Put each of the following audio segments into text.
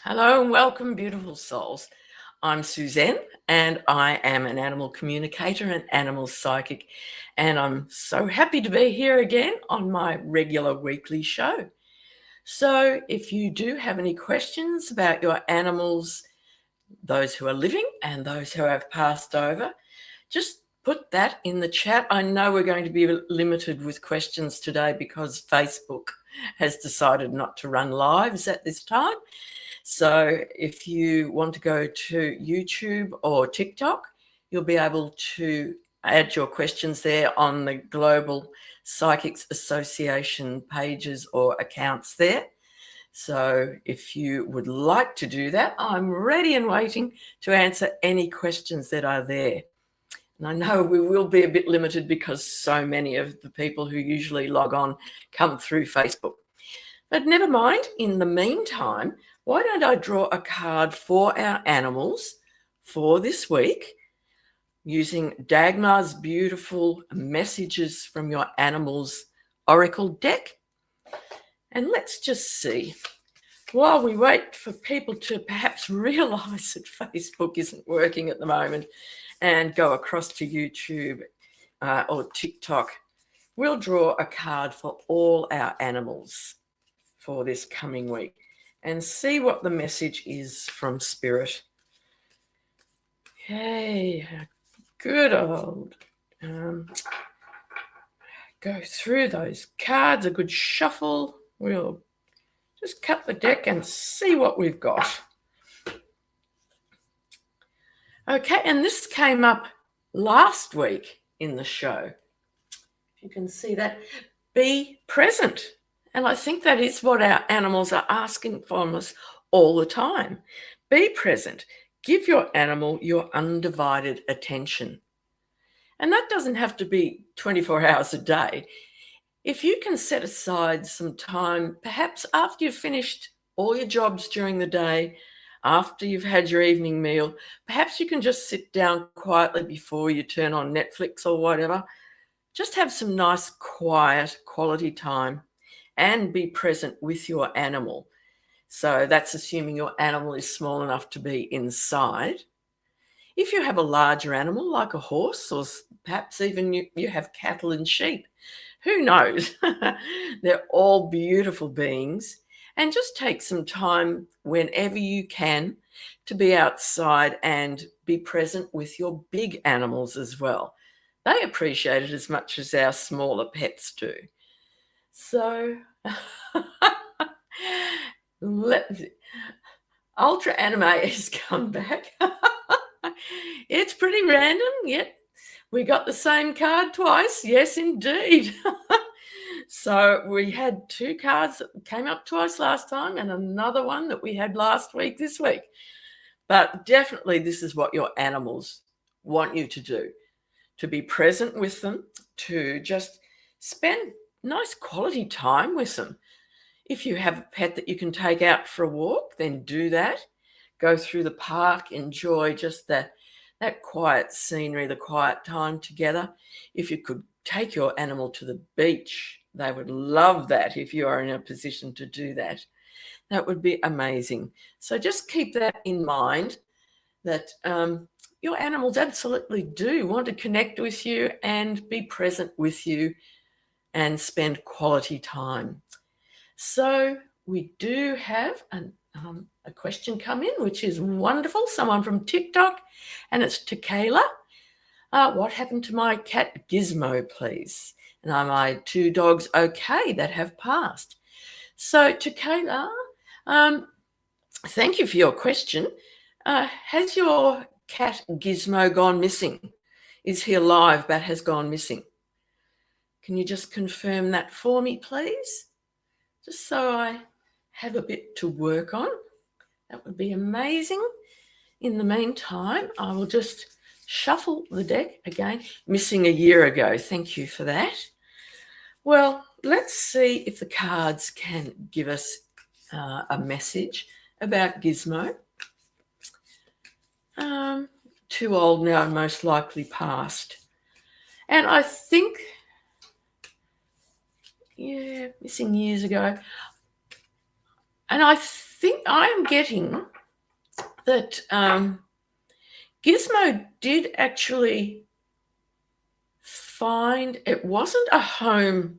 Hello and welcome, beautiful souls. I'm Suzanne and I am an animal communicator and animal psychic, and I'm so happy to be here again on my regular weekly show. So if you do have any questions about your animals, those who are living and those who have passed over, just put that in the chat. I know we're going to be limited with questions today because Facebook has decided not to run lives at this time. So if you want to go to YouTube or TikTok, you'll be able to add your questions there on the Global Psychics Association pages or accounts there. So if you would like to do that, I'm ready and waiting to answer any questions that are there. And I know we will be a bit limited because so many of the people who usually log on come through Facebook. But never mind, in the meantime, why don't I draw a card for our animals for this week using Dagmar's beautiful Messages from Your Animals Oracle deck? And let's just see, while we wait for people to perhaps realise that Facebook isn't working at the moment and go across to YouTube or TikTok, we'll draw a card for all our animals for this coming week and see what the message is from Spirit. Hey, good old. Go through those cards, a good shuffle. We'll just cut the deck and see what we've got. Okay, and this came up last week in the show. If you can see that, be present. And I think that is what our animals are asking from us all the time. Be present. Give your animal your undivided attention. And that doesn't have to be 24 hours a day. If you can set aside some time, perhaps after you've finished all your jobs during the day, after you've had your evening meal, perhaps you can just sit down quietly before you turn on Netflix or whatever. Just have some nice, quiet, quality time and be present with your animal. So that's assuming your animal is small enough to be inside. If you have a larger animal like a horse, or perhaps even you have cattle and sheep, who knows? They're all beautiful beings. And just take some time whenever you can to be outside and be present with your big animals as well. They appreciate it as much as our smaller pets do. So Ultra Anime has come back. It's pretty random, yet we got the same card twice. Yes, indeed. So we had two cards that came up twice last time and another one that we had last week this week. But definitely this is what your animals want you to do, to be present with them, to just spend nice quality time with them. If you have a pet that you can take out for a walk, then do that. Go through the park, enjoy just that quiet scenery, the quiet time together. If you could take your animal to the beach, they would love that if you are in a position to do that. That would be amazing. So just keep that in mind, that your animals absolutely do want to connect with you and be present with you and spend quality time. So we do have a question come in, which is wonderful. Someone from TikTok, and it's to Kayla. What happened to my cat Gizmo, please? And are my two dogs okay that have passed? So to Kayla, thank you for your question. Has your cat Gizmo gone missing? Is he alive but has gone missing? Can you just confirm that for me, please? Just so I have a bit to work on. That would be amazing. In the meantime, I will just shuffle the deck again. Missing a year ago. Thank you for that. Well, let's see if the cards can give us a message about Gizmo. Too old now, most likely passed. And I think, missing years ago. And I think I am getting that Gizmo did actually find it wasn't a home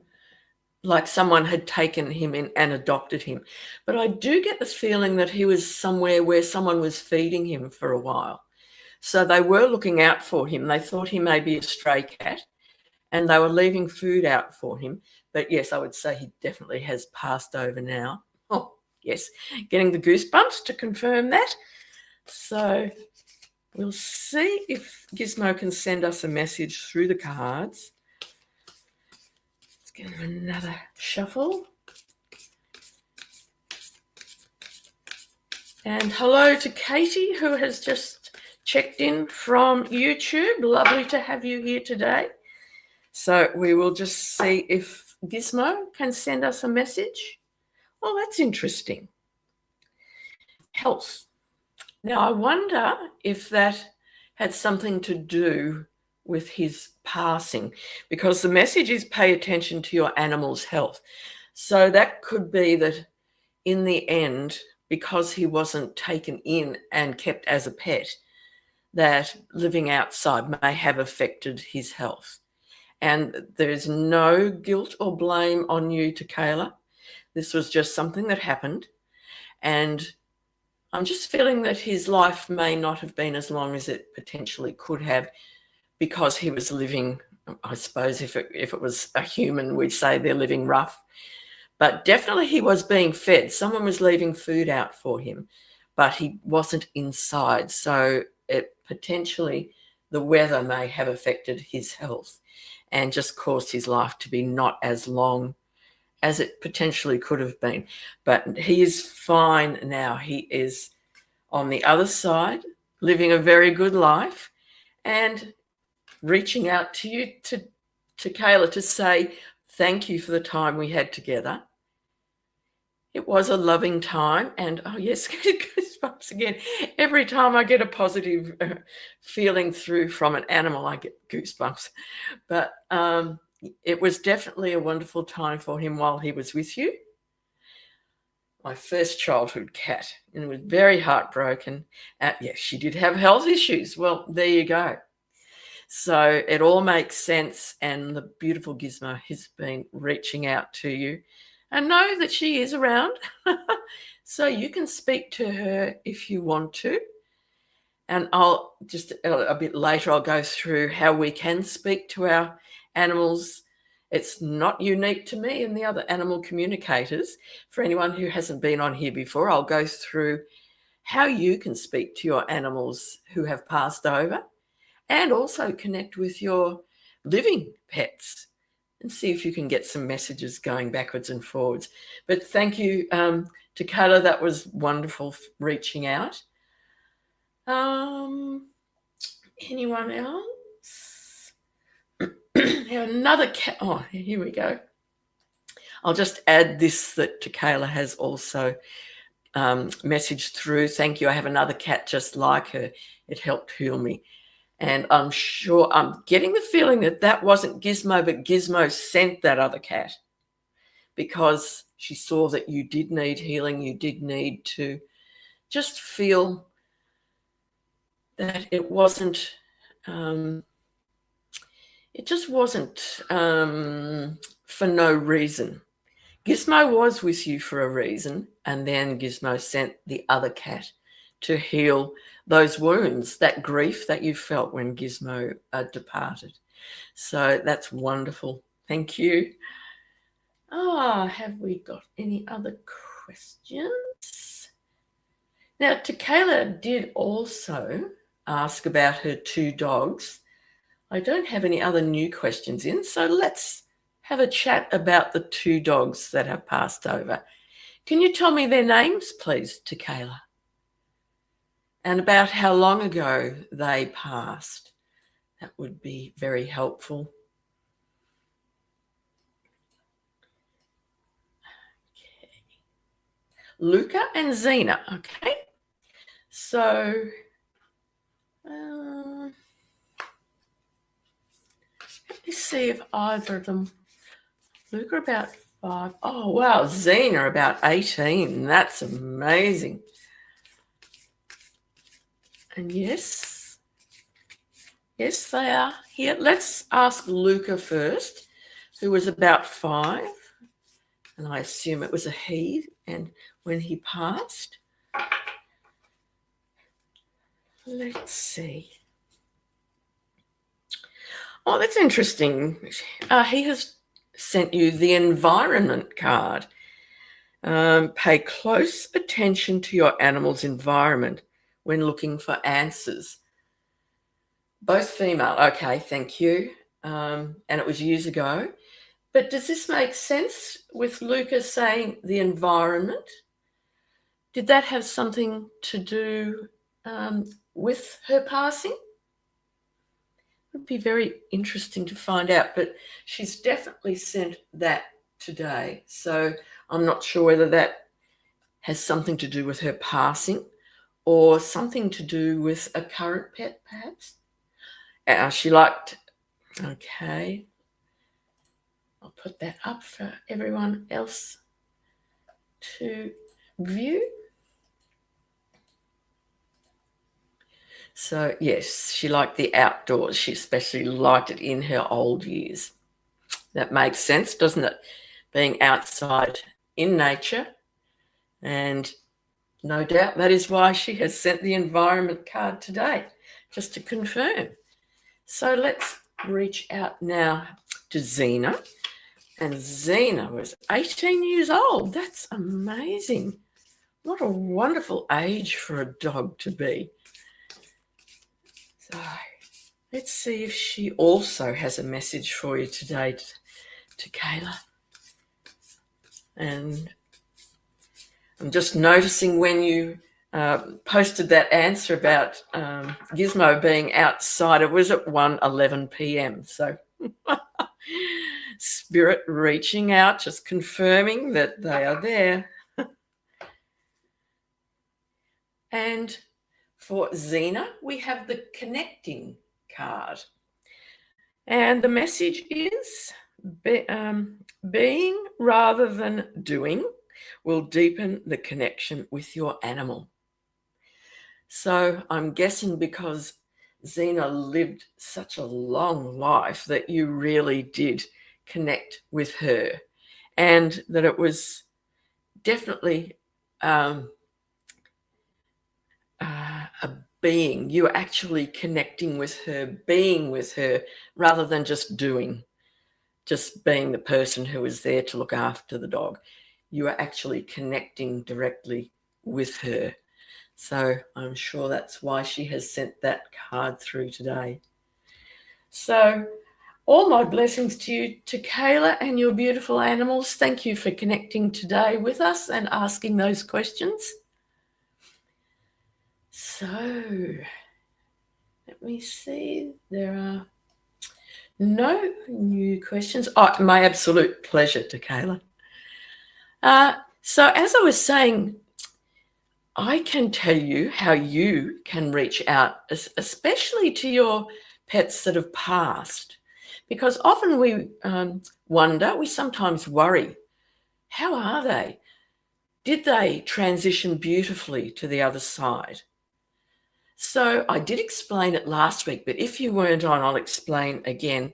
like someone had taken him in and adopted him. But I do get the feeling that he was somewhere where someone was feeding him for a while. So they were looking out for him. They thought he may be a stray cat and they were leaving food out for him. But yes, I would say he definitely has passed over now. Oh, yes, getting the goosebumps to confirm that. So we'll see if Gizmo can send us a message through the cards. Let's give him another shuffle. And hello to Katie, who has just checked in from YouTube. Lovely to have you here today. So we will just see if Gizmo can send us a message. Well, that's interesting. Health. Now, I wonder if that had something to do with his passing, because the message is pay attention to your animal's health. So that could be that in the end, because he wasn't taken in and kept as a pet, that living outside may have affected his health. And there's no guilt or blame on you, Takayla. This was just something that happened. And I'm just feeling that his life may not have been as long as it potentially could have, because he was living, I suppose if it was a human, we'd say they're living rough. But definitely he was being fed. Someone was leaving food out for him, but he wasn't inside. So it potentially, the weather may have affected his health and just caused his life to be not as long as it potentially could have been. But he is fine now. He is on the other side, living a very good life and reaching out to you, to Kayla, to say thank you for the time we had together. It was a loving time. And oh yes, goosebumps again. Every time I get a positive feeling through from an animal, I get goosebumps. But it was definitely a wonderful time for him while he was with you. My first childhood cat, and was very heartbroken. Yes, she did have health issues. Well, there you go. So it all makes sense, and the beautiful Gizmo has been reaching out to you. And know that she is around. So you can speak to her if you want to. And I'll just a bit later, I'll go through how we can speak to our animals. It's not unique to me and the other animal communicators. For anyone who hasn't been on here before, I'll go through how you can speak to your animals who have passed over and also connect with your living pets and see if you can get some messages going backwards and forwards. But thank you to Kayla. That was wonderful reaching out. Anyone else? Another cat. Oh, here we go. I'll just add this that Takayla has also messaged through. Thank you. I have another cat just like her. It helped heal me. And I'm sure, I'm getting the feeling that that wasn't Gizmo, but Gizmo sent that other cat because she saw that you did need healing. You did need to just feel that it wasn't, it just wasn't for no reason. Gizmo was with you for a reason, and then Gizmo sent the other cat to heal those wounds, that grief that you felt when Gizmo departed. So that's wonderful. Thank you. Have we got any other questions? Now, Takayla did also ask about her 2 dogs. I don't have any other new questions in, so let's have a chat about the 2 dogs that have passed over. Can you tell me their names, please, Takayla? And about how long ago they passed? That would be very helpful. Okay. Luca and Xena, okay? So, let me see if either of them, Luca about 5. Oh, wow. Xena, about 18. That's amazing. And yes, they are here. Let's ask Luca first, who was about 5. And I assume it was a he. And when he passed, let's see. Oh, that's interesting. He has sent you the environment card. Pay close attention to your animal's environment when looking for answers. Both female. Okay, thank you. And it was years ago. But does this make sense with Luca saying the environment? Did that have something to do with her passing? It would be very interesting to find out, but she's definitely sent that today. So I'm not sure whether that has something to do with her passing or something to do with a current pet, perhaps. She liked, okay. I'll put that up for everyone else to view. So yes, she liked the outdoors. She especially liked it in her old years. That makes sense, doesn't it? Being outside in nature. And no doubt that is why she has sent the environment card today, just to confirm. So let's reach out now to Xena. And Xena was 18 years old. That's amazing. What a wonderful age for a dog to be. So let's see if she also has a message for you today to Kayla. And I'm just noticing when you posted that answer about Gizmo being outside, it was at 1:11 p.m. So Spirit reaching out, just confirming that they are there. And for Xena, we have the connecting card. And the message is being rather than doing will deepen the connection with your animal. So I'm guessing because Xena lived such a long life that you really did connect with her, and that it was definitely a being. You were actually connecting with her, being with her, rather than just doing, just being the person who was there to look after the dog. You are actually connecting directly with her. So I'm sure that's why she has sent that card through today. So all my blessings to you, to Kayla and your beautiful animals. Thank you for connecting today with us and asking those questions. So let me see. There are no new questions. Oh, my absolute pleasure, to Kayla. So as I was saying, I can tell you how you can reach out, especially to your pets that have passed, because often we wonder, we sometimes worry, how are they? Did they transition beautifully to the other side? So I did explain it last week, but if you weren't on, I'll explain again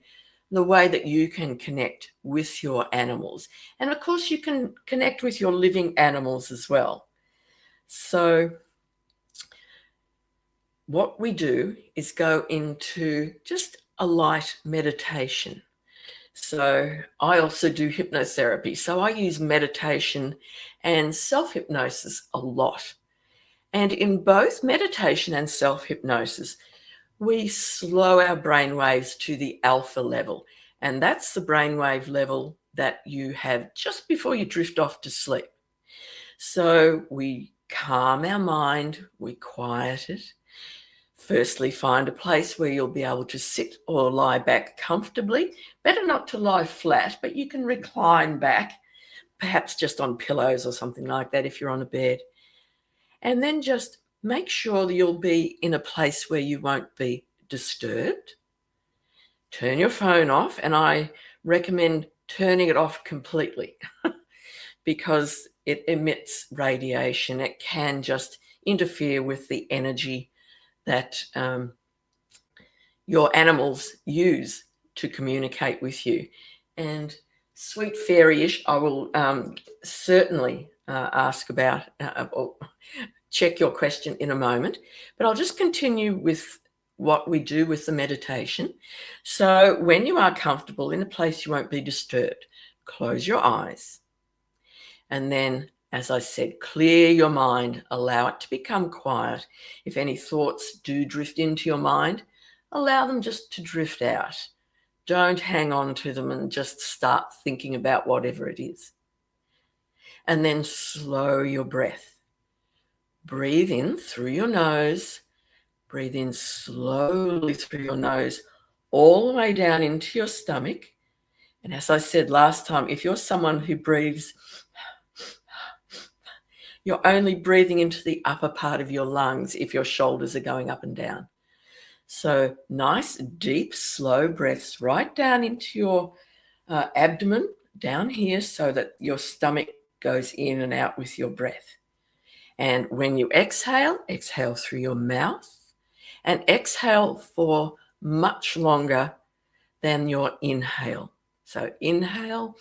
the way that you can connect with your animals. And of course, you can connect with your living animals as well. So what we do is go into just a light meditation. So I also do hypnotherapy. So I use meditation and self-hypnosis a lot. And in both meditation and self-hypnosis, we slow our brain waves to the alpha level. And that's the brainwave level that you have just before you drift off to sleep. So we calm our mind, we quiet it. Firstly, find a place where you'll be able to sit or lie back comfortably. Better not to lie flat, but you can recline back, perhaps just on pillows or something like that if you're on a bed. And then just make sure that you'll be in a place where you won't be disturbed. Turn your phone off, and I recommend turning it off completely because it emits radiation. It can just interfere with the energy that your animals use to communicate with you. And sweet fairy-ish, I will certainly ask about or check your question in a moment, but I'll just continue with what we do with the meditation. So when you are comfortable in a place you won't be disturbed, close your eyes. And then, as I said, clear your mind, allow it to become quiet. If any thoughts do drift into your mind, allow them just to drift out. Don't hang on to them and just start thinking about whatever it is. And then slow your breath. Breathe in through your nose. Breathe in slowly through your nose, all the way down into your stomach. And as I said last time, if you're someone who breathes, you're only breathing into the upper part of your lungs if your shoulders are going up and down. So nice, deep, slow breaths right down into your abdomen, down here, so that your stomach goes in and out with your breath. And when you exhale, exhale through your mouth and exhale for much longer than your inhale. So inhale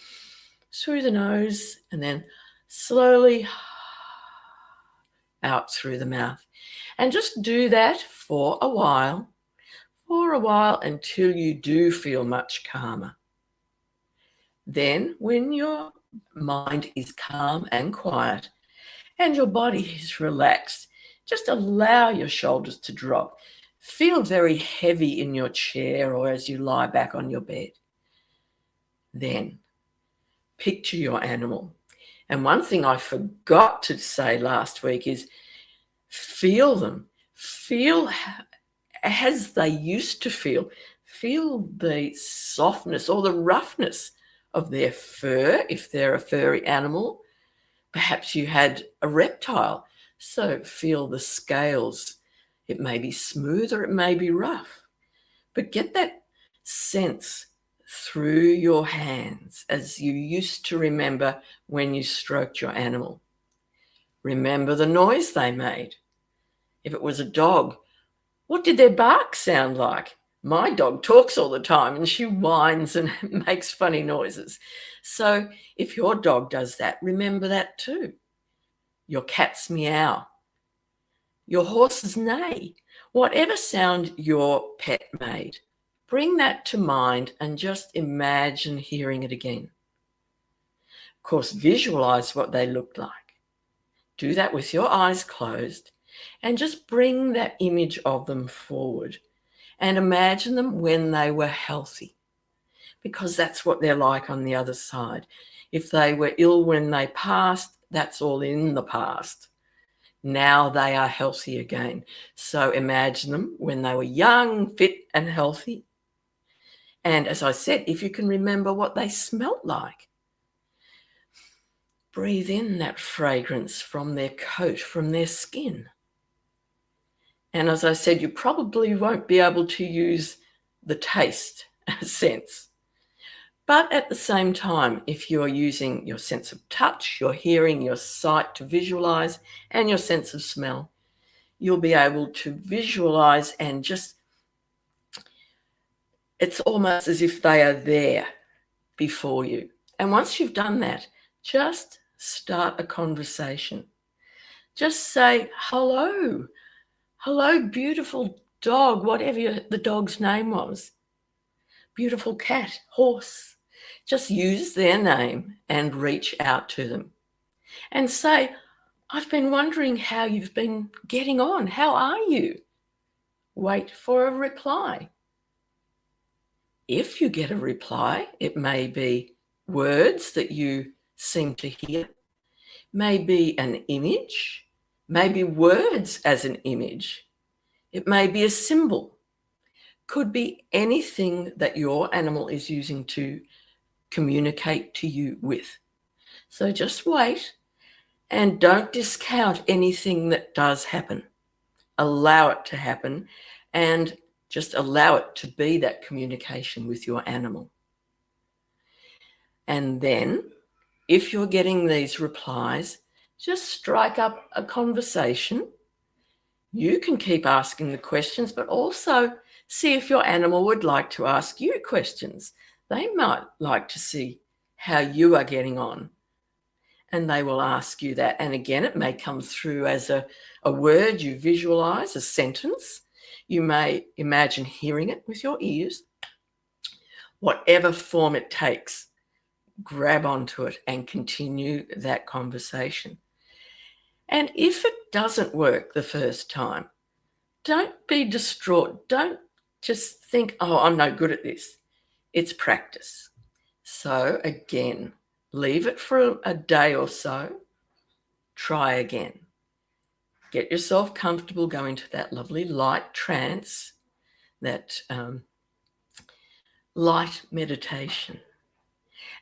through the nose and then slowly out through the mouth. And just do that for a while until you do feel much calmer. Then when your mind is calm and quiet and your body is relaxed, just allow your shoulders to drop. Feel very heavy in your chair or as you lie back on your bed. Then picture your animal. And one thing I forgot to say last week is feel them. Feel as they used to feel. Feel the softness or the roughness of their fur if they're a furry animal. Perhaps you had a reptile, so feel the scales. It may be smooth or it may be rough, but get that sense through your hands as you used to remember when you stroked your animal. Remember the noise they made. If it was a dog, what did their bark sound like? My dog talks all the time and she whines and makes funny noises. So if your dog does that, remember that too. Your cat's meow, your horse's neigh, whatever sound your pet made, bring that to mind and just imagine hearing it again. Of course, visualize what they looked like. Do that with your eyes closed and just bring that image of them forward and imagine them when they were healthy, because that's what they're like on the other side. If they were ill when they passed, that's all in the past. Now they are healthy again. So imagine them when they were young, fit and healthy. And as I said, if you can remember what they smelt like, breathe in that fragrance from their coat, from their skin. And as I said, you probably won't be able to use the taste sense. But at the same time, if you're using your sense of touch, your hearing, your sight to visualize, and your sense of smell, you'll be able to visualize and just, it's almost as if they are there before you. And once you've done that, just start a conversation. Just say, hello, beautiful dog, whatever the dog's name was. Beautiful cat, horse. Just use their name and reach out to them and say, I've been wondering how you've been getting on. How are you? Wait for a reply. If you get a reply, it may be words that you seem to hear, maybe an image, maybe words as an image. It may be a symbol. Could be anything that your animal is using to communicate to you with. So just wait and don't discount anything that does happen. Allow it to happen and just allow it to be that communication with your animal. And then if you're getting these replies, just strike up a conversation. You can keep asking the questions, but also see if your animal would like to ask you questions. They might like to see how you are getting on, and they will ask you that. And again, it may come through as a word you visualize, a sentence. You may imagine hearing it with your ears. Whatever form it takes, grab onto it and continue that conversation. And if it doesn't work the first time, don't be distraught. Don't just think, oh, I'm no good at this. It's practice. So again, leave it for a day or so. Try again. Get yourself comfortable, go into that lovely light trance, that light meditation.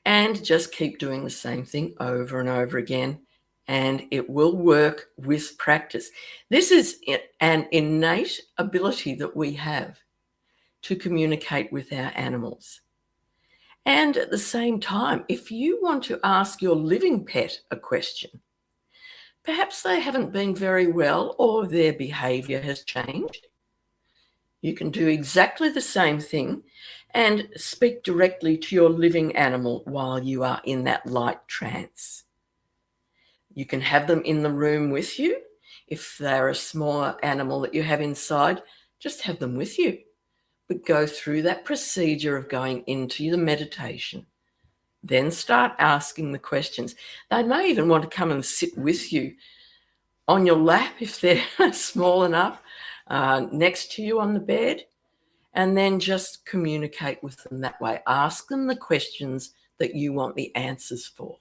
And just keep doing the same thing over and over again. And it will work with practice. This is an innate ability that we have to communicate with our animals. And at the same time, if you want to ask your living pet a question, perhaps they haven't been very well or their behavior has changed, you can do exactly the same thing and speak directly to your living animal while you are in that light trance. You can have them in the room with you. If they're a smaller animal that you have inside, just have them with you. But go through that procedure of going into the meditation. Then start asking the questions. They may even want to come and sit with you on your lap if they're small enough, next to you on the bed, and then just communicate with them that way. Ask them the questions that you want the answers for.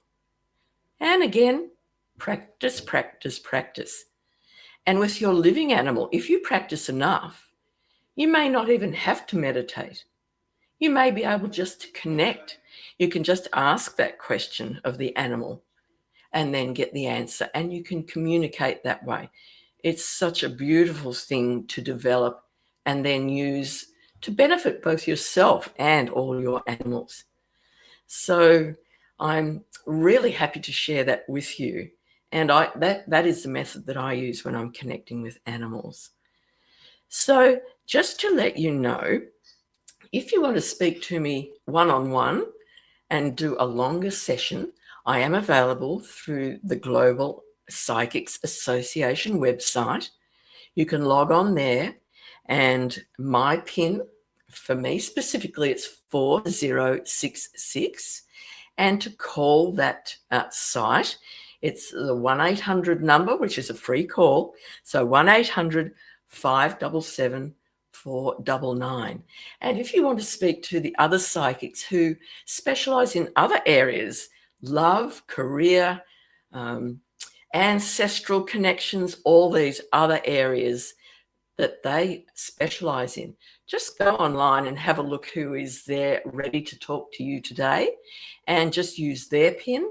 And again, practice, practice, practice. And with your living animal, if you practice enough, you may not even have to meditate. You may be able just to connect. You can just ask that question of the animal and then get the answer, and you can communicate that way. It's such a beautiful thing to develop and then use to benefit both yourself and all your animals. So I'm really happy to share that with you. And that is the method that I use when I'm connecting with animals. So just to let you know, if you want to speak to me one-on-one and do a longer session, I am available through the Global Psychics Association website. You can log on there, and my PIN, for me specifically, it's 4066. And to call that site, it's the 1-800 number, which is a free call. So 1-800-577-499. And if you want to speak to the other psychics who specialize in other areas, love, career, ancestral connections, all these other areas that they specialize in, just go online and have a look who is there ready to talk to you today, and just use their PIN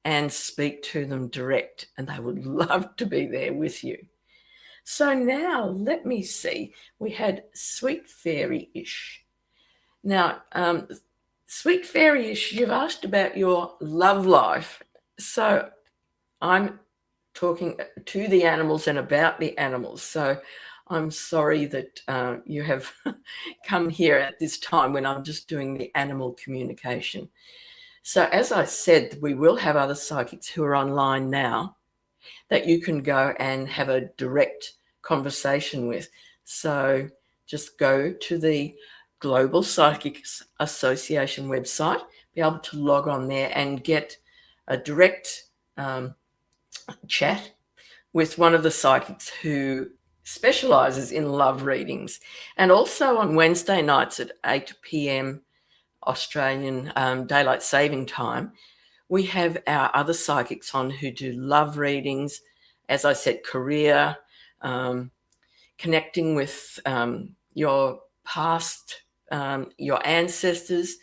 and speak to them direct, and they would love to be there with you. So now let me see. We had Sweet Fairy-ish. Now, Sweet Fairy-ish, you've asked about your love life. So I'm talking to the animals and about the animals. So I'm sorry that you have come here at this time when I'm just doing the animal communication. So as I said, we will have other psychics who are online now that you can go and have a direct conversation with. So just go to the Global Psychics Association website, be able to log on there and get a direct chat with one of the psychics who specializes in love readings. And also on Wednesday nights at 8 p.m. Australian Daylight Saving Time, we have our other psychics on who do love readings, as I said, career, connecting with your past, your ancestors,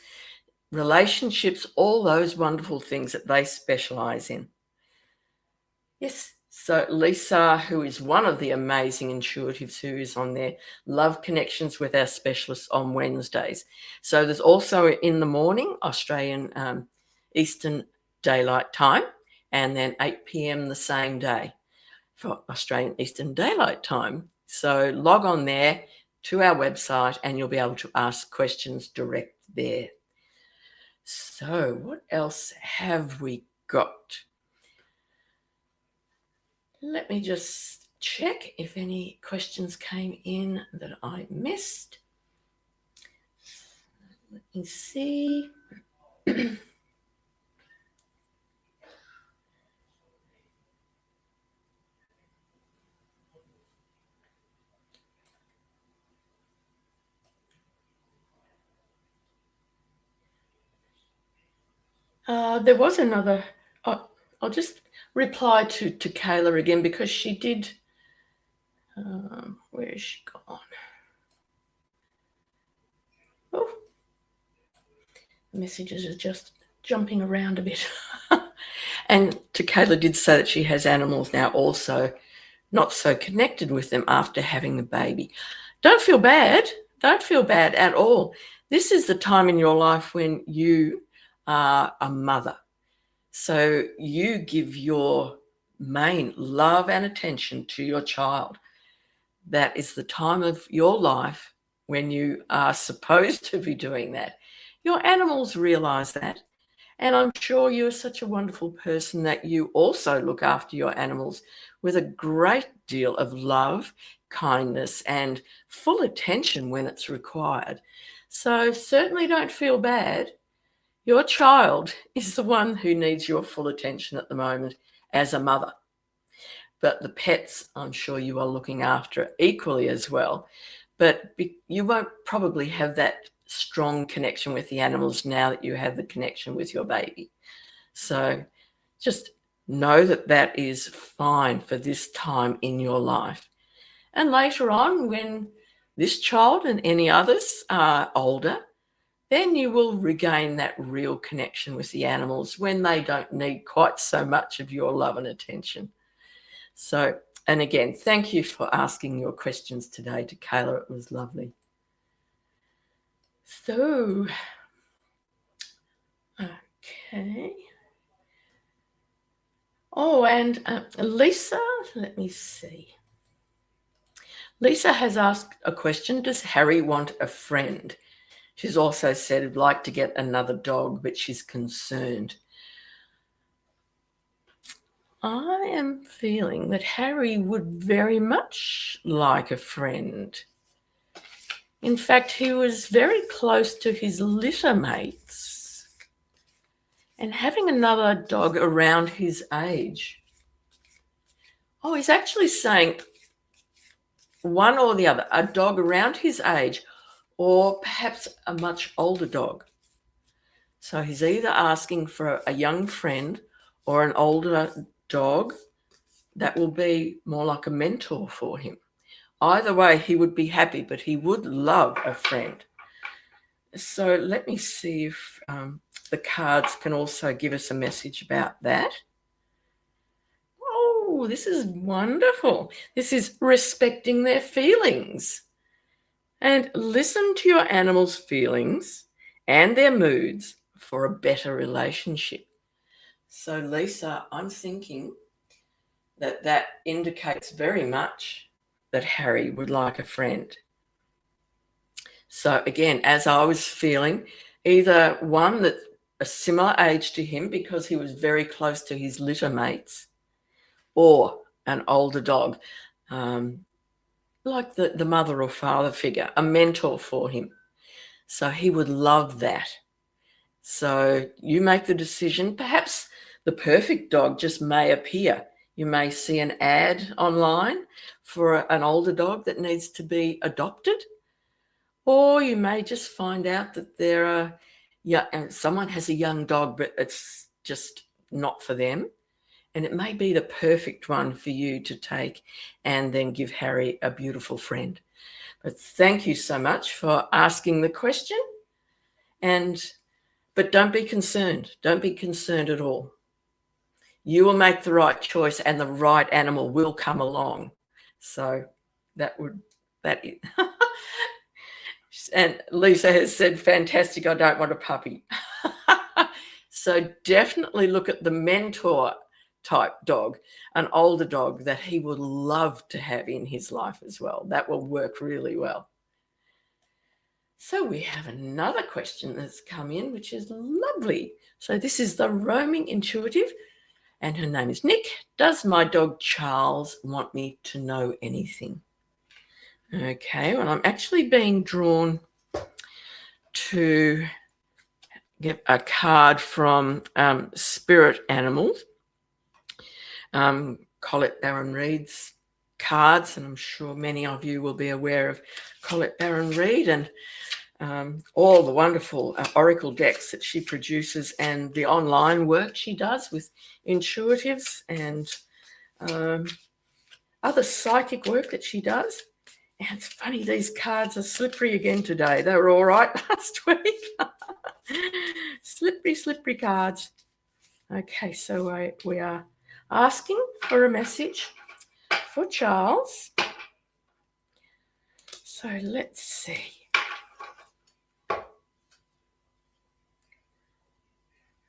relationships, all those wonderful things that they specialize in. Yes, so Lisa, who is one of the amazing intuitives who is on there, love connections with our specialists on Wednesdays. So there's also in the morning, Australian Eastern Daylight Time, and then 8 p.m. the same day for Australian Eastern Daylight Time. So log on there to our website and you'll be able to ask questions direct there. So what else have we got? Let me just check if any questions came in that I missed. Let me see. There was another. I'll just reply to Kayla again because she did. Where is she gone? Oh, messages are just jumping around a bit. And to Kayla did say that she has animals now also not so connected with them after having the baby. Don't feel bad. Don't feel bad at all. This is the time in your life when you are a mother. So you give your main love and attention to your child. That is the time of your life when you are supposed to be doing that. Your animals realize that. And I'm sure you're such a wonderful person that you also look after your animals with a great deal of love, kindness, and full attention when it's required. So certainly don't feel bad. Your child is the one who needs your full attention at the moment as a mother. But the pets, I'm sure you are looking after equally as well. But you won't probably have that strong connection with the animals now that you have the connection with your baby. So just know that that is fine for this time in your life. And later on, when this child and any others are older, then you will regain that real connection with the animals when they don't need quite so much of your love and attention. So, and again, thank you for asking your questions today to Kayla. It was lovely. So, okay. Oh, and Lisa, let me see. Lisa has asked a question. Does Harry want a friend? She's also said he'd like to get another dog, but she's concerned. I am feeling that Harry would very much like a friend. In fact, he was very close to his litter mates. And having another dog around his age. Oh, he's actually saying one or the other, a dog around his age or perhaps a much older dog. So he's either asking for a young friend or an older dog that will be more like a mentor for him. Either way, he would be happy, but he would love a friend. So let me see if the cards can also give us a message about that. Oh, this is wonderful. This is respecting their feelings. And listen to your animal's feelings and their moods for a better relationship. So, Lisa, I'm thinking that that indicates very much that Harry would like a friend. So, again, as I was feeling, either one that's a similar age to him because he was very close to his litter mates, or an older dog, like the mother or father figure, a mentor for him. So he would love that. So you make the decision. Perhaps the perfect dog just may appear. You may see an ad online for an older dog that needs to be adopted, or you may just find out that there are, someone has a young dog, but it's just not for them. And it may be the perfect one for you to take and then give Harry a beautiful friend. But thank you so much for asking the question. But don't be concerned. Don't be concerned at all. You will make the right choice and the right animal will come along. So that is. And Lisa has said, fantastic, I don't want a puppy. So definitely look at the mentor type dog, an older dog that he would love to have in his life as well. That will work really well. So we have another question that's come in, which is lovely. So this is the roaming intuitive, and her name is Nick. Does my dog Charles want me to know anything? Okay, well, I'm actually being drawn to get a card from Spirit Animals, Colette Baron Reid's cards, and I'm sure many of you will be aware of Colette Baron Reid and all the wonderful oracle decks that she produces and the online work she does with intuitives and other psychic work that she does. And it's funny, these cards are slippery again today. They were all right last week. Slippery cards. Okay, so we are asking for a message for Charles. So let's see.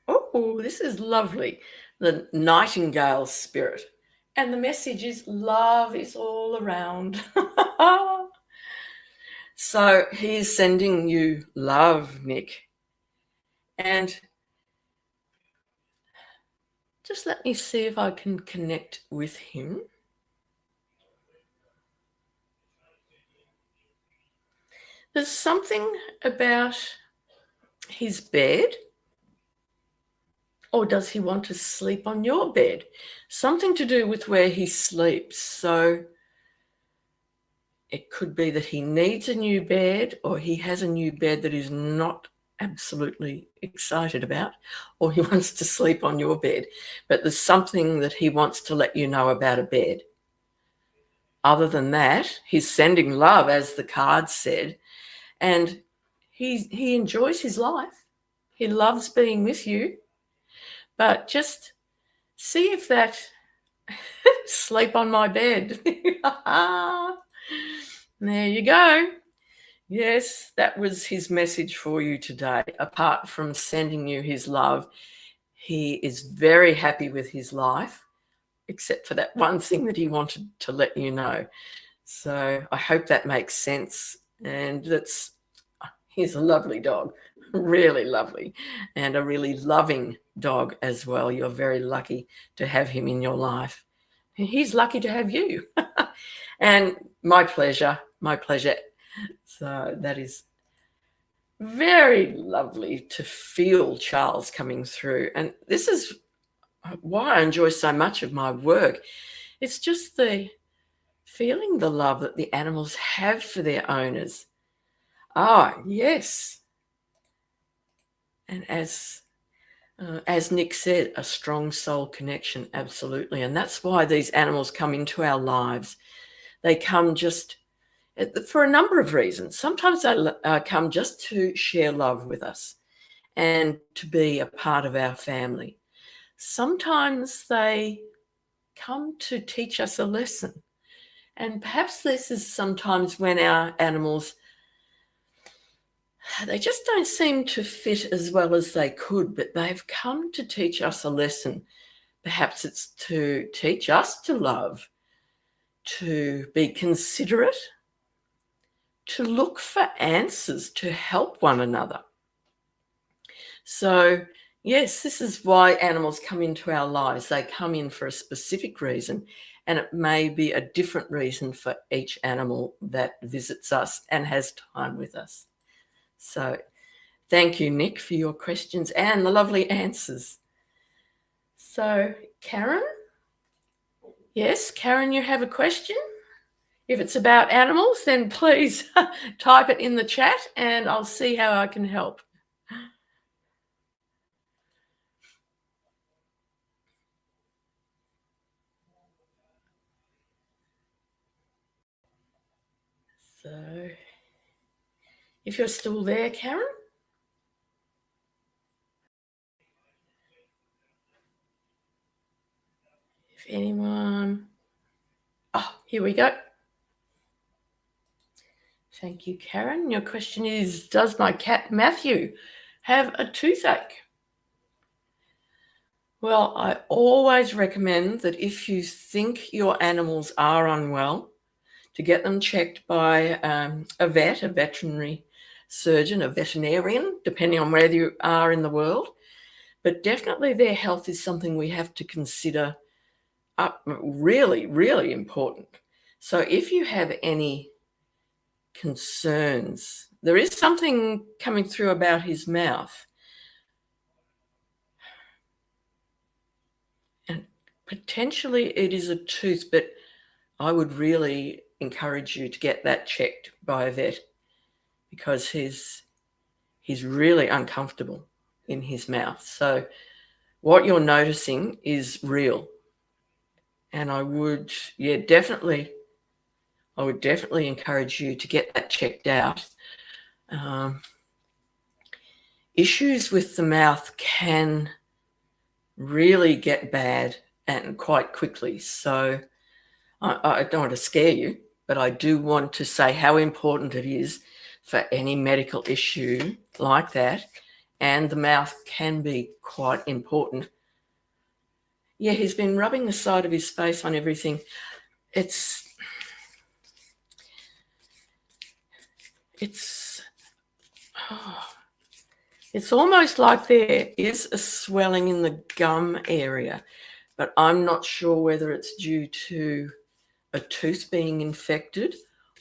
Oh, this is lovely. The nightingale spirit. And the message is love is all around. So he's sending you love, Nick. And just let me see if I can connect with him. There's something about his bed. Or does he want to sleep on your bed? Something to do with where he sleeps. So it could be that he needs a new bed, or he has a new bed that he's not absolutely excited about, or he wants to sleep on your bed. But there's something that he wants to let you know about a bed. Other than that, he's sending love, as the card said, and he enjoys his life. He loves being with you. But just see if that sleep on my bed. There you go. Yes, that was his message for you today. Apart from sending you his love, he is very happy with his life, except for that one thing that he wanted to let you know. So I hope that makes sense. And he's a lovely dog, really lovely, and a really loving dog as well. You're very lucky to have him in your life. He's lucky to have you. And my pleasure, my pleasure. So that is very lovely to feel Charles coming through. And this is why I enjoy so much of my work. It's just the feeling the love that the animals have for their owners. Ah, yes. And as Nick said, a strong soul connection, absolutely. And that's why these animals come into our lives. They come just for a number of reasons. Sometimes they come just to share love with us and to be a part of our family. Sometimes they come to teach us a lesson. And perhaps this is sometimes when our animals, they just don't seem to fit as well as they could, but they've come to teach us a lesson. Perhaps it's to teach us to love, to be considerate, to look for answers, to help one another. So, yes, this is why animals come into our lives. They come in for a specific reason, and it may be a different reason for each animal that visits us and has time with us. So thank you, Nick, for your questions and the lovely answers. So, Karen? Yes, Karen, you have a question? If it's about animals, then please type it in the chat and I'll see how I can help. So, if you're still there, Karen? If anyone... Oh, here we go. Thank you, Karen. Your question is, does my cat Matthew have a toothache? Well, I always recommend that if you think your animals are unwell, to get them checked by a vet, a veterinary surgeon, a veterinarian, depending on where you are in the world. But definitely their health is something we have to consider really, really important. So if you have any concerns, there is something coming through about his mouth. And potentially it is a tooth, but I would really encourage you to get that checked by a vet, because he's really uncomfortable in his mouth. So what you're noticing is real. And I would definitely encourage you to get that checked out. Issues with the mouth can really get bad and quite quickly. So I don't want to scare you, but I do want to say how important it is for any medical issue like that. And the mouth can be quite important. Yeah, he's been rubbing the side of his face on everything. It's almost like there is a swelling in the gum area, but I'm not sure whether it's due to a tooth being infected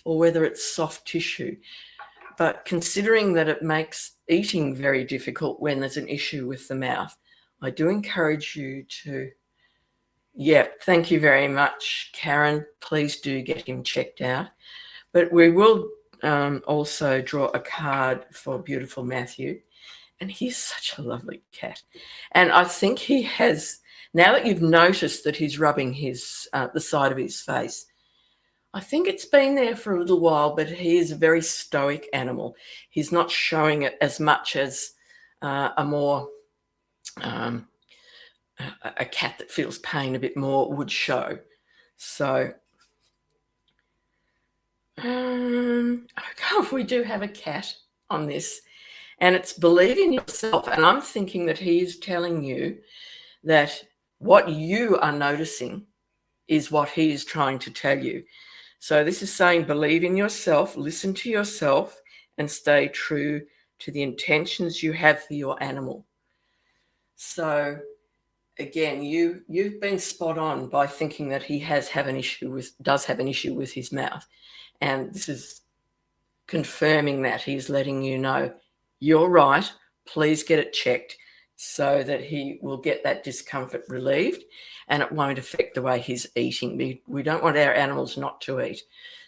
or whether it's soft tissue. But considering that it makes eating very difficult when there's an issue with the mouth, I do encourage you to, thank you very much, Karen. Please do get him checked out. But we will also draw a card for beautiful Matthew. And he's such a lovely cat. And I think he has, now that you've noticed that he's rubbing his the side of his face, I think it's been there for a little while, but he is a very stoic animal. He's not showing it as much as a cat that feels pain a bit more would show. So we do have a cat on this, and it's believe in yourself. And I'm thinking that he is telling you that what you are noticing is what he is trying to tell you. So this is saying believe in yourself, listen to yourself, and stay true to the intentions you have for your animal. So again, you've been spot on by thinking that he does have an issue with his mouth. And this is confirming that. He's letting you know, you're right, please get it checked so that he will get that discomfort relieved and it won't affect the way he's eating. We don't want our animals not to eat.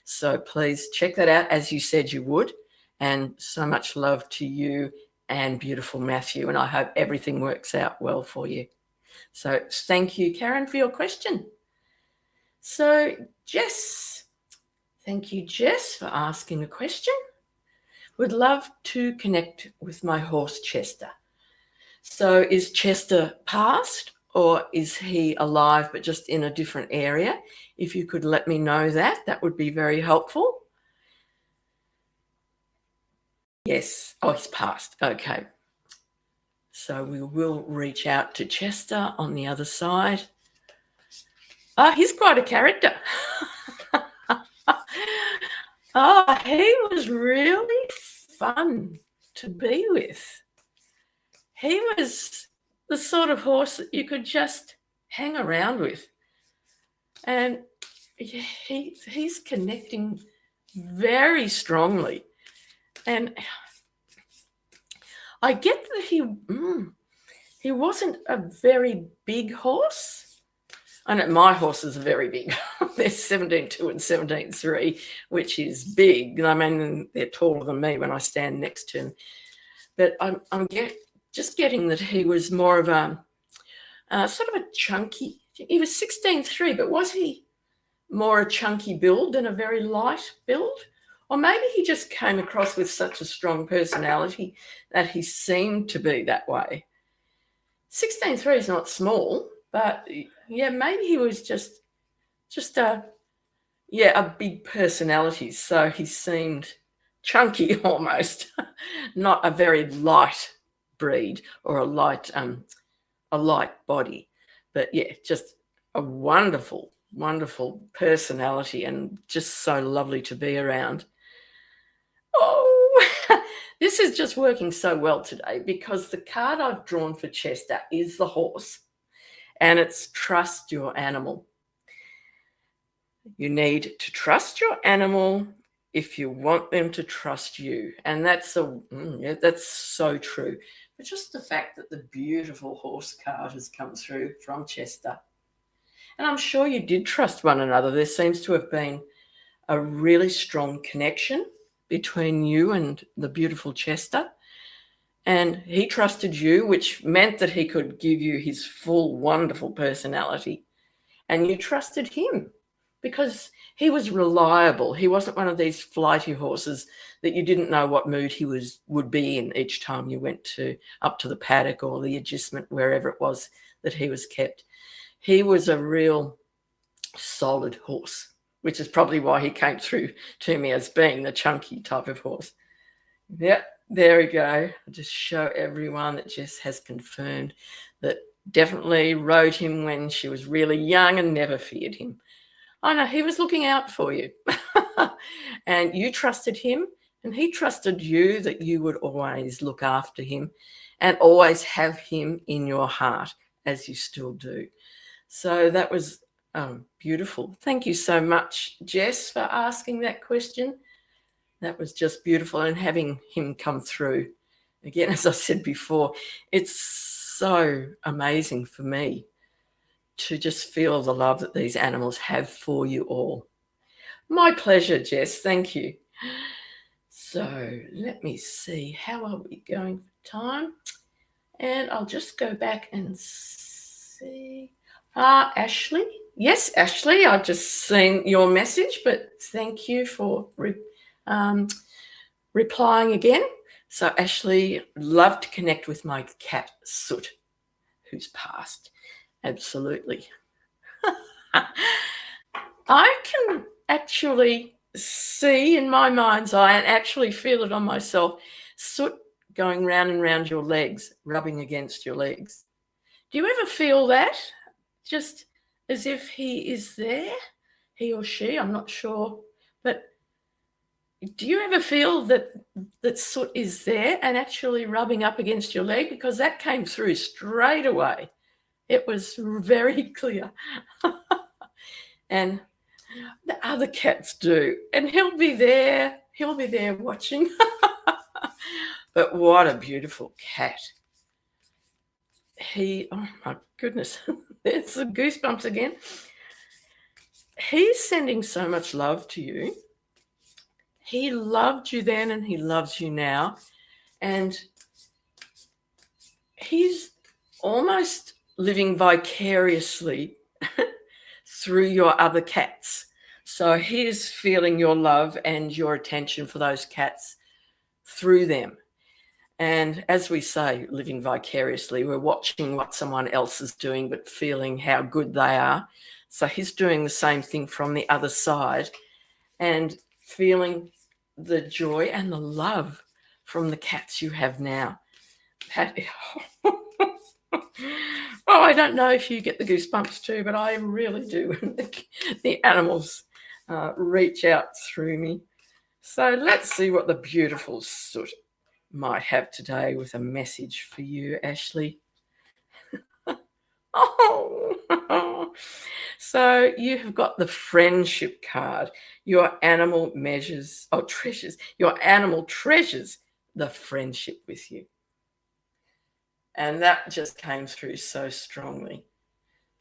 So please check that out as you said you would. And so much love to you and beautiful Matthew. And I hope everything works out well for you. So thank you, Karen, for your question. So Jess, thank you, Jess, for asking a question. Would love to connect with my horse, Chester. So is Chester passed or is he alive but just in a different area? If you could let me know that would be very helpful. Yes. Oh, he's passed. Okay. So we will reach out to Chester on the other side. Oh, he's quite a character. Oh, he was really fun to be with. He was the sort of horse that you could just hang around with. And he's connecting very strongly. And I get that he wasn't a very big horse. I know my horses are very big. They're 17.2 and 17.3, which is big. I mean, they're taller than me when I stand next to him. But I'm getting that he was more of a sort of a chunky. He was 16.3, but was he more a chunky build than a very light build? Or maybe he just came across with such a strong personality that he seemed to be that way. 16.3 is not small, but yeah, maybe he was just a big personality. So he seemed chunky almost, not a very light breed or a light a light body. But yeah, just a wonderful, wonderful personality and just so lovely to be around. Oh, this is just working so well today because the card I've drawn for Chester is the horse, and it's trust your animal. You need to trust your animal if you want them to trust you. And that's that's so true. But just the fact that the beautiful horse card has come through from Chester. And I'm sure you did trust one another. There seems to have been a really strong connection between you and the beautiful Chester. And he trusted you, which meant that he could give you his full, wonderful personality. And you trusted him because he was reliable. He wasn't one of these flighty horses that you didn't know what mood he would be in each time you went up to the paddock or the agistment, wherever it was that he was kept. He was a real solid horse, which is probably why he came through to me as being the chunky type of horse. Yep, there we go. I'll just show everyone that Jess has confirmed that definitely rode him when she was really young and never feared him. I know he was looking out for you. And you trusted him and he trusted you that you would always look after him and always have him in your heart, as you still do. So that was beautiful. Thank you so much, Jess, for asking that question. That was just beautiful, and having him come through. Again, as I said before, it's so amazing for me to just feel the love that these animals have for you all. My pleasure, Jess. Thank you. So let me see. How are we going for time? And I'll just go back and see. Ashley. Yes, Ashley, I've just seen your message, but thank you for replying again. So Ashley, love to connect with my cat, Soot, who's passed. Absolutely. I can actually see in my mind's eye and actually feel it on myself, soot going round and round your legs, rubbing against your legs. Do you ever feel that? Just as if he is there, he or she, I'm not sure. But do you ever feel that soot is there and actually rubbing up against your leg? Because that came through straight away. It was very clear. And the other cats do. And he'll be there watching. But what a beautiful cat. Oh my goodness, there's the goosebumps again. He's sending so much love to you. He loved you then and he loves you now. And he's almost living vicariously through your other cats. So he's feeling your love and your attention for those cats through them. And as we say, living vicariously, we're watching what someone else is doing, but feeling how good they are. So he's doing the same thing from the other side and feeling the joy and the love from the cats you have now. Oh, I don't know if you get the goosebumps too, but I really do when the animals reach out through me. So let's see what the beautiful Soot might have today with a message for you, Ashley. Oh, so you have got the friendship card. Your animal treasures. Your animal treasures the friendship with you. And that just came through so strongly.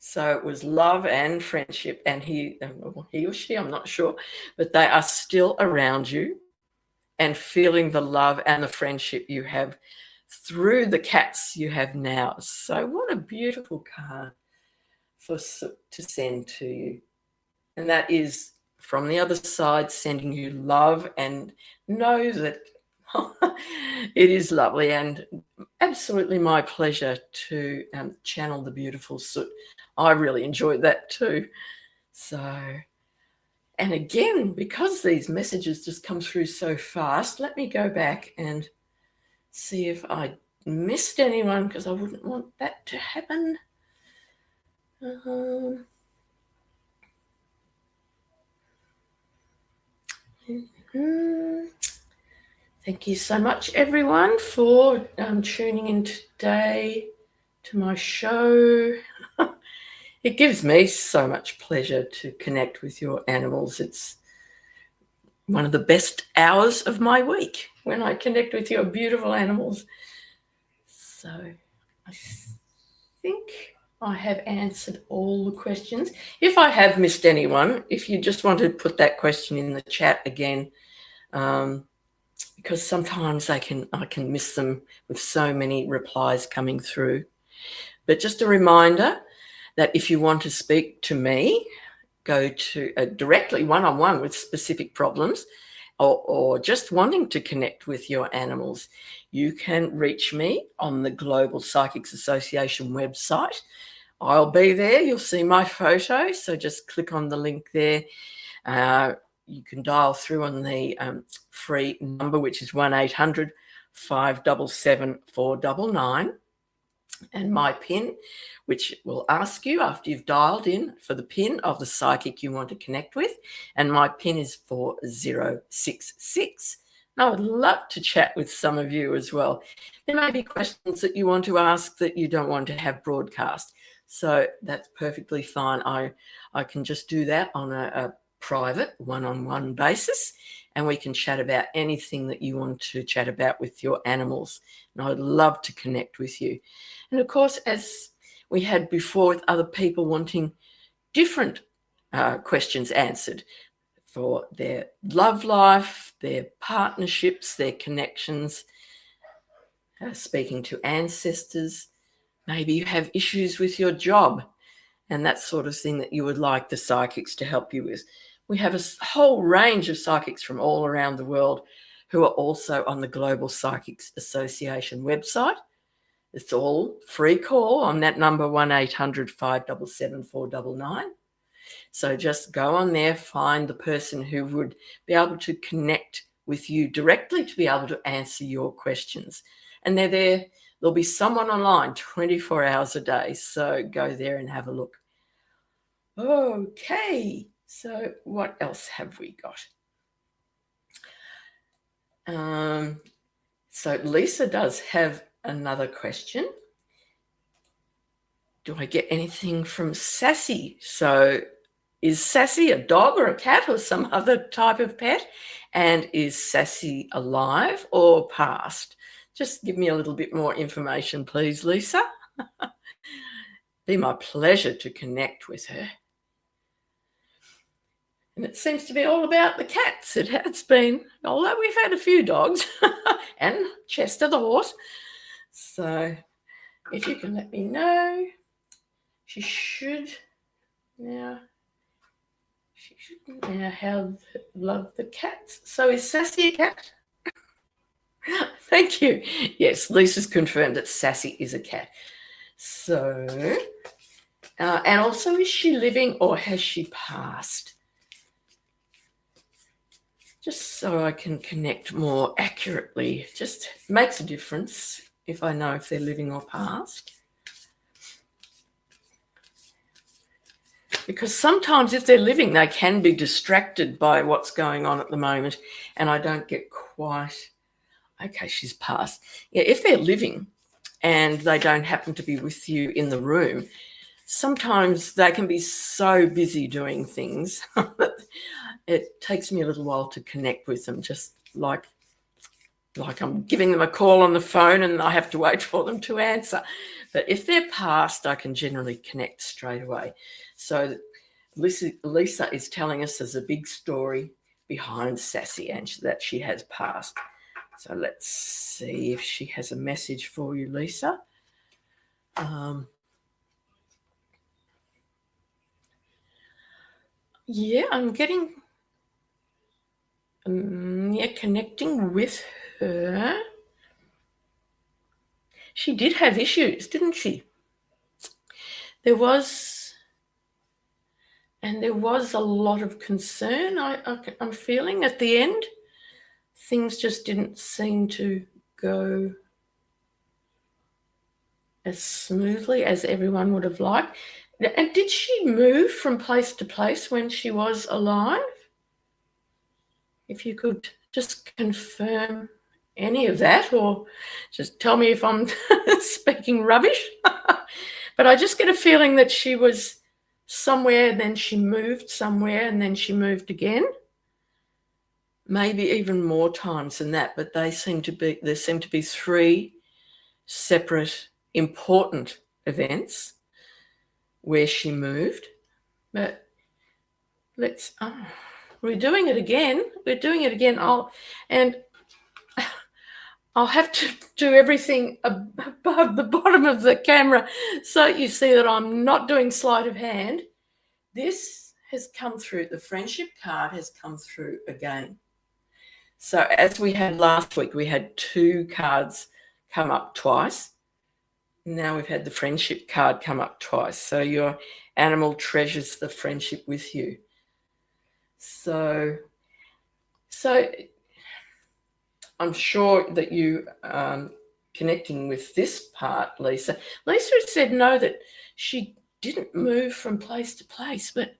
So it was love and friendship, and he or she, I'm not sure, but they are still around you and feeling the love and the friendship you have through the cats you have now. So what a beautiful card to send to you. And that is from the other side, sending you love, and know that it is lovely and absolutely my pleasure to channel the beautiful Soot. I really enjoyed that too. So, and again, because these messages just come through so fast, let me go back and see if I missed anyone, because I wouldn't want that to happen. Thank you so much, everyone, for tuning in today to my show. It gives me so much pleasure to connect with your animals. It's one of the best hours of my week when I connect with your beautiful animals. So I think I have answered all the questions. If I have missed anyone, if you just want to put that question in the chat again, because sometimes I can miss them with so many replies coming through. But just a reminder that if you want to speak to me, go to directly one-on-one with specific problems, or just wanting to connect with your animals, you can reach me on the Global Psychics Association website. I'll be there. You'll see my photo. So just click on the link there. You can dial through on the free number, which is 1-800-577-499. And my PIN, which will ask you after you've dialed in for the PIN of the psychic you want to connect with. And my PIN is 4066. And I would love to chat with some of you as well. There may be questions that you want to ask that you don't want to have broadcast. So that's perfectly fine. I can just do that on a private one-on-one basis, and we can chat about anything that you want to chat about with your animals. And I'd love to connect with you. And of course, as we had before with other people wanting different questions answered for their love life, their partnerships, their connections, speaking to ancestors, maybe you have issues with your job and that sort of thing that you would like the psychics to help you with. We have a whole range of psychics from all around the world who are also on the Global Psychics Association website. It's all free call on that number, 1-800-577-499. So just go on there, find the person who would be able to connect with you directly to be able to answer your questions. And they're there. There'll be someone online 24 hours a day. So go there and have a look. Okay. So what else have we got? So Lisa does have another question. Do I get anything from Sassy? So is Sassy a dog or a cat or some other type of pet? And is Sassy alive or past? Just give me a little bit more information, please, Lisa. Be my pleasure to connect with her. And it seems to be all about the cats. It has been, although we've had a few dogs and Chester the horse. So if you can let me know, she should now have love the cats. So is Sassy a cat? Thank you. Yes, Lisa's confirmed that Sassy is a cat. So, and also, is she living or has she passed? Just so I can connect more accurately. Just makes a difference if I know if they're living or past. Because sometimes if they're living, they can be distracted by what's going on at the moment. And I don't get quite, okay, she's passed. Yeah, if they're living and they don't happen to be with you in the room, sometimes they can be so busy doing things that it takes me a little while to connect with them, just like I'm giving them a call on the phone and I have to wait for them to answer. But if they're past, I can generally connect straight away. So Lisa is telling us there's a big story behind Sassy and that she has passed. So let's see if she has a message for you, Lisa. Yeah, I'm getting, connecting with her. She did have issues, didn't she? There was a lot of concern I'm feeling at the end. Things just didn't seem to go as smoothly as everyone would have liked. And did she move from place to place when she was alive? If you could just confirm any of that, or just tell me if I'm speaking rubbish. But I just get a feeling that she was somewhere, then she moved somewhere, and then she moved again. Maybe even more times than that, but there seem to be three separate important events where she moved. But we're doing it again. I'll have to do everything above the bottom of the camera so you see that I'm not doing sleight of hand. This has come through. The friendship card has come through again. So as we had last week, we had two cards come up twice. Now we've had the friendship card come up twice. So your animal treasures the friendship with you. So I'm sure that you connecting with this part, Lisa. Lisa said no, that she didn't move from place to place, but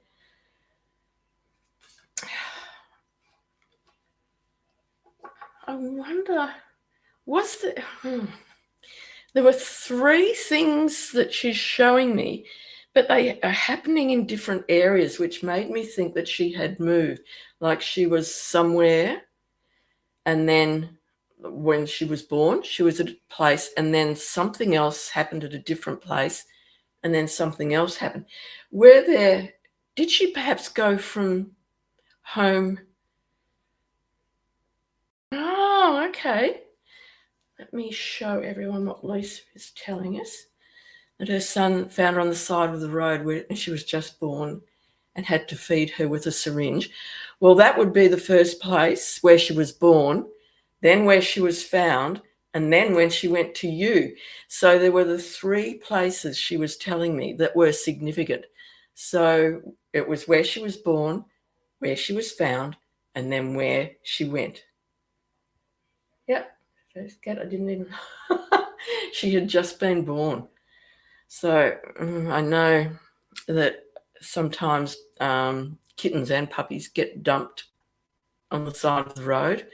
I wonder, there were three things that she's showing me, but they are happening in different areas, which made me think that she had moved, like she was somewhere, and then when she was born, she was at a place, and then something else happened at a different place, and then something else happened. Did she perhaps go from home? Oh, okay. Let me show everyone what Lisa is telling us. That her son found her on the side of the road where she was just born and had to feed her with a syringe. Well, that would be the first place where she was born, then where she was found, and then when she went to you. So there were the three places she was telling me that were significant. So it was where she was born, where she was found, and then where she went. Yep, first cat, I didn't even... She had just been born. So I know that sometimes kittens and puppies get dumped on the side of the road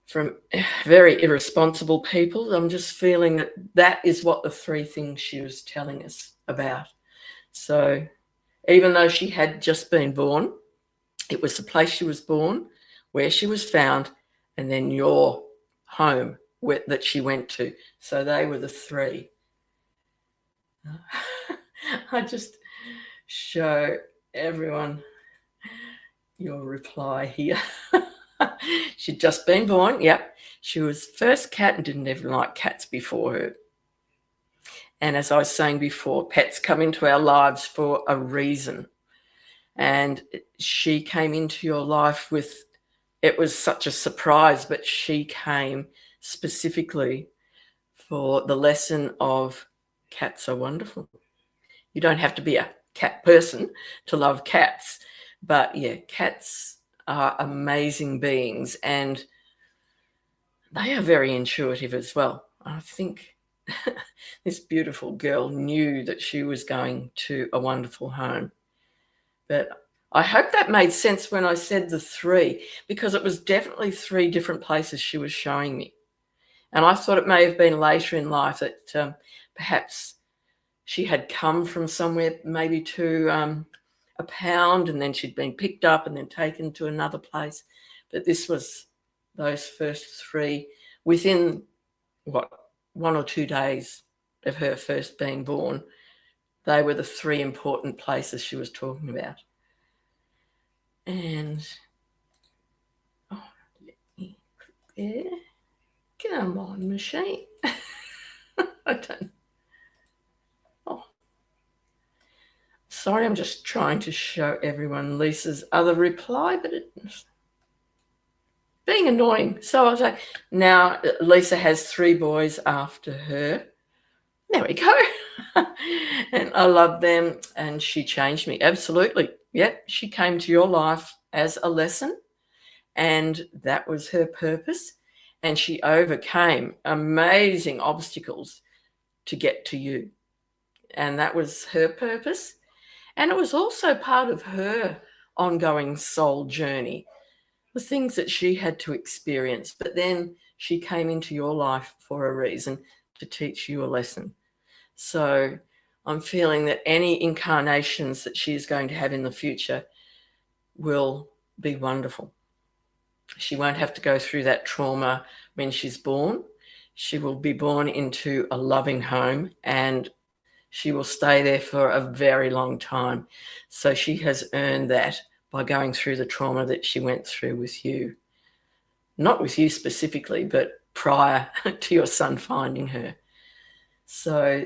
from very irresponsible people. I'm just feeling that is what the three things she was telling us about. So even though she had just been born, it was the place she was born, where she was found, and then your home that she went to. So they were the three. I just show everyone your reply here. She'd just been born. Yep. She was first cat and didn't even like cats before her. And as I was saying before, pets come into our lives for a reason. And she came into your life with, it was such a surprise, but she came specifically for the lesson of cats are wonderful. You don't have to be a cat person to love cats, but yeah, cats are amazing beings, and they are very intuitive as well. I think this beautiful girl knew that she was going to a wonderful home. But I hope that made sense when I said the three, because it was definitely three different places she was showing me. And I thought it may have been later in life that perhaps she had come from somewhere, maybe to a pound, and then she'd been picked up and then taken to another place. But this was those first three within, 1 or 2 days of her first being born. They were the three important places she was talking about. And, let me click there. Come on, machine. I don't... Sorry, I'm just trying to show everyone Lisa's other reply, but it's being annoying. So I was like, now Lisa has 3 boys after her. There we go. And I love them, and she changed me. Absolutely. Yep, she came to your life as a lesson, and that was her purpose. And she overcame amazing obstacles to get to you. And that was her purpose. And it was also part of her ongoing soul journey, the things that she had to experience. But then she came into your life for a reason, to teach you a lesson. So I'm feeling that any incarnations that she is going to have in the future will be wonderful. She won't have to go through that trauma when she's born. She will be born into a loving home, and she will stay there for a very long time. So she has earned that by going through the trauma that she went through with you. Not with you specifically, but prior to your son finding her. So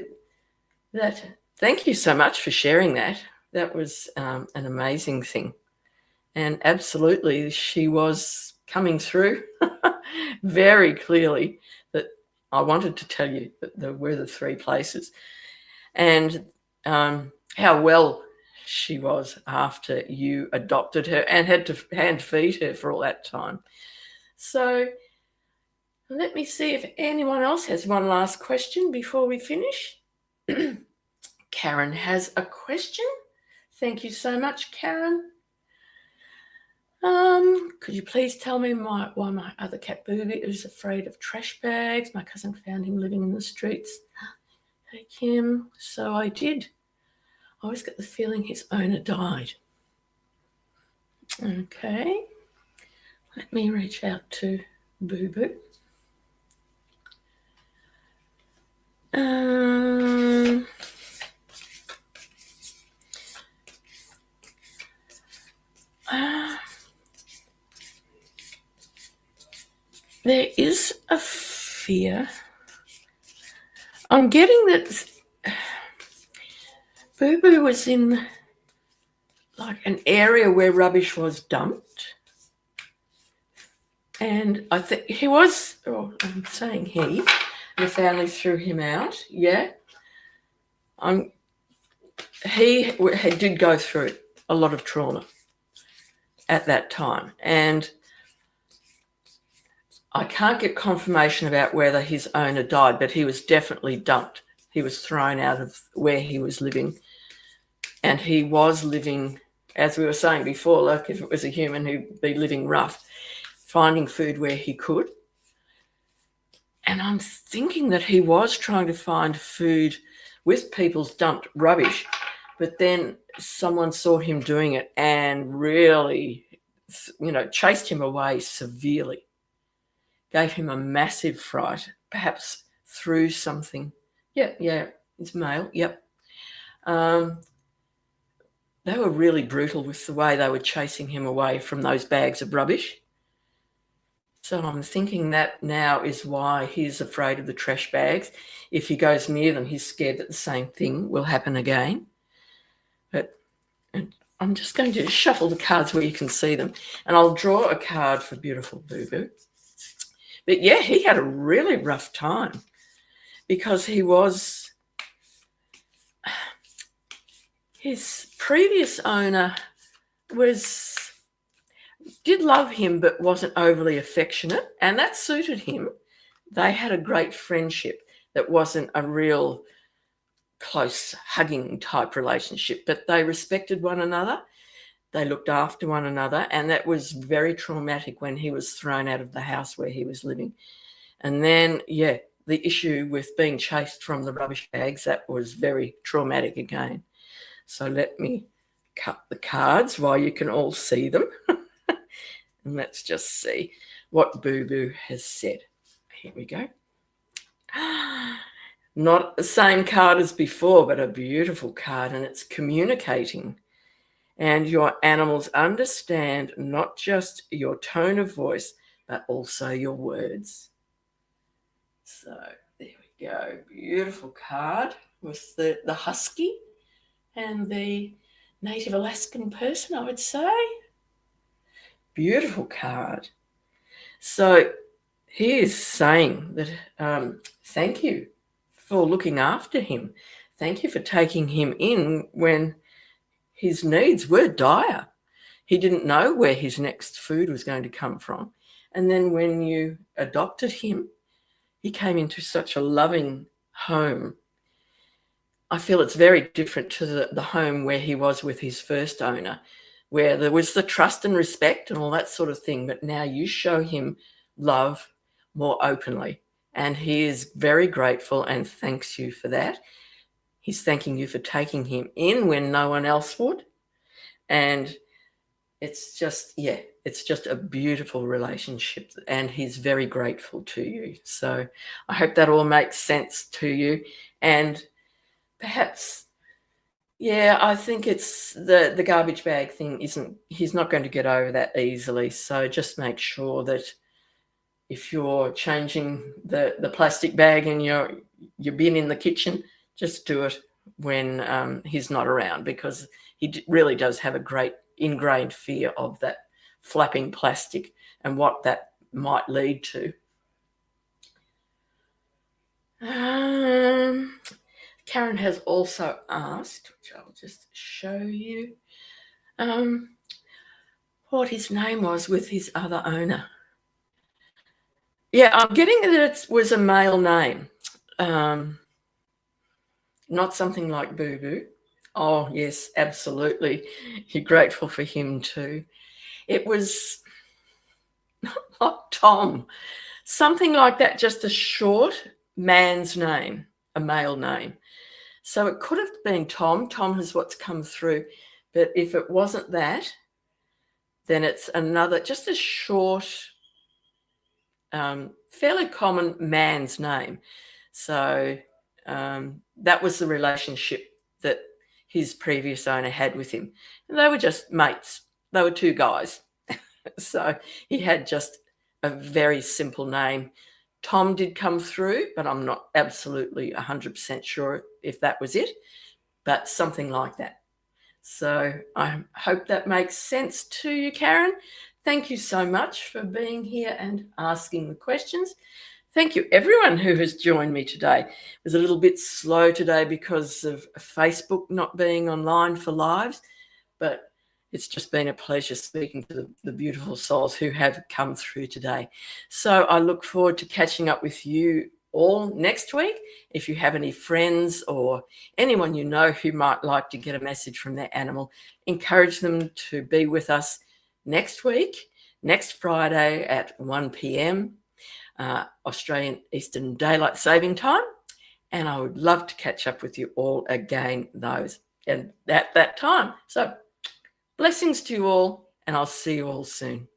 thank you so much for sharing that. That was an amazing thing. And absolutely, she was coming through very clearly that I wanted to tell you that there were the three places. And how well she was after you adopted her and had to hand feed her for all that time. So let me see if anyone else has one last question before we finish. Karen has a question. Thank you so much, Karen. Could you please tell me why my other cat Booby is afraid of trash bags? My cousin found him living in the streets. Hey, Kim. So I did. I always get the feeling his owner died. Okay. Let me reach out to Boo Boo. There is a fear. I'm getting that Boo Boo was in like an area where rubbish was dumped. And I think he was, I'm saying he, the family threw him out. Yeah. He did go through a lot of trauma at that time. And I can't get confirmation about whether his owner died, but he was definitely dumped. He was thrown out of where he was living. And he was living, as we were saying before, like if it was a human, he'd be living rough, finding food where he could. And I'm thinking that he was trying to find food with people's dumped rubbish, but then someone saw him doing it and really, chased him away severely. Gave him a massive fright, perhaps threw something. Yeah, it's male, yep. They were really brutal with the way they were chasing him away from those bags of rubbish. So I'm thinking that now is why he's afraid of the trash bags. If he goes near them, he's scared that the same thing will happen again. But I'm just going to shuffle the cards where you can see them, and I'll draw a card for beautiful Boo Boo. But yeah, he had a really rough time because his previous owner did love him but wasn't overly affectionate, and that suited him. They had a great friendship that wasn't a real close hugging type relationship, but they respected one another. They looked after one another, and that was very traumatic when he was thrown out of the house where he was living. And then, the issue with being chased from the rubbish bags, that was very traumatic again. So let me cut the cards while you can all see them. And let's just see what Boo Boo has said. Here we go. Not the same card as before, but a beautiful card, and it's communicating. And your animals understand not just your tone of voice, but also your words. So there we go. Beautiful card with the husky and the native Alaskan person, I would say. Beautiful card. So he is saying that thank you for looking after him. Thank you for taking him in when his needs were dire. He didn't know where his next food was going to come from. And then when you adopted him, he came into such a loving home I feel it's very different to the home where he was with his first owner, where there was the trust and respect and all that sort of thing. But now you show him love more openly. And he is very grateful and thanks you for that. He's thanking you for taking him in when no one else would. And it's just, yeah, it's just a beautiful relationship. And he's very grateful to you. So I hope that all makes sense to you. And perhaps, yeah, I think it's the garbage bag thing he's not going to get over that easily. So just make sure that if you're changing the plastic bag in your bin in the kitchen, just do it when he's not around, because he really does have a great ingrained fear of that flapping plastic and what that might lead to. Karen has also asked, which I'll just show you, what his name was with his other owner. Yeah, I'm getting that it was a male name, not something like Boo Boo. Oh, yes, absolutely. You're grateful for him too. It was not Tom, something like that, just a short man's name, a male name. So it could have been Tom. Tom is what's come through. But if it wasn't that, then it's another, just a short, fairly common man's name. So that was the relationship that his previous owner had with him. And they were just mates. They were two guys. So he had just a very simple name. Tom did come through, but I'm not absolutely 100% sure if that was it, but something like that. So I hope that makes sense to you, Karen. Thank you so much for being here and asking the questions. Thank you, everyone who has joined me today. It was a little bit slow today because of Facebook not being online for lives, but it's just been a pleasure speaking to the beautiful souls who have come through today. So I look forward to catching up with you all next week. If you have any friends or anyone you know who might like to get a message from their animal, encourage them to be with us next week, next Friday at 1 p.m. Australian Eastern Daylight Saving Time. And I would love to catch up with you all again at that time. So blessings to you all, and I'll see you all soon.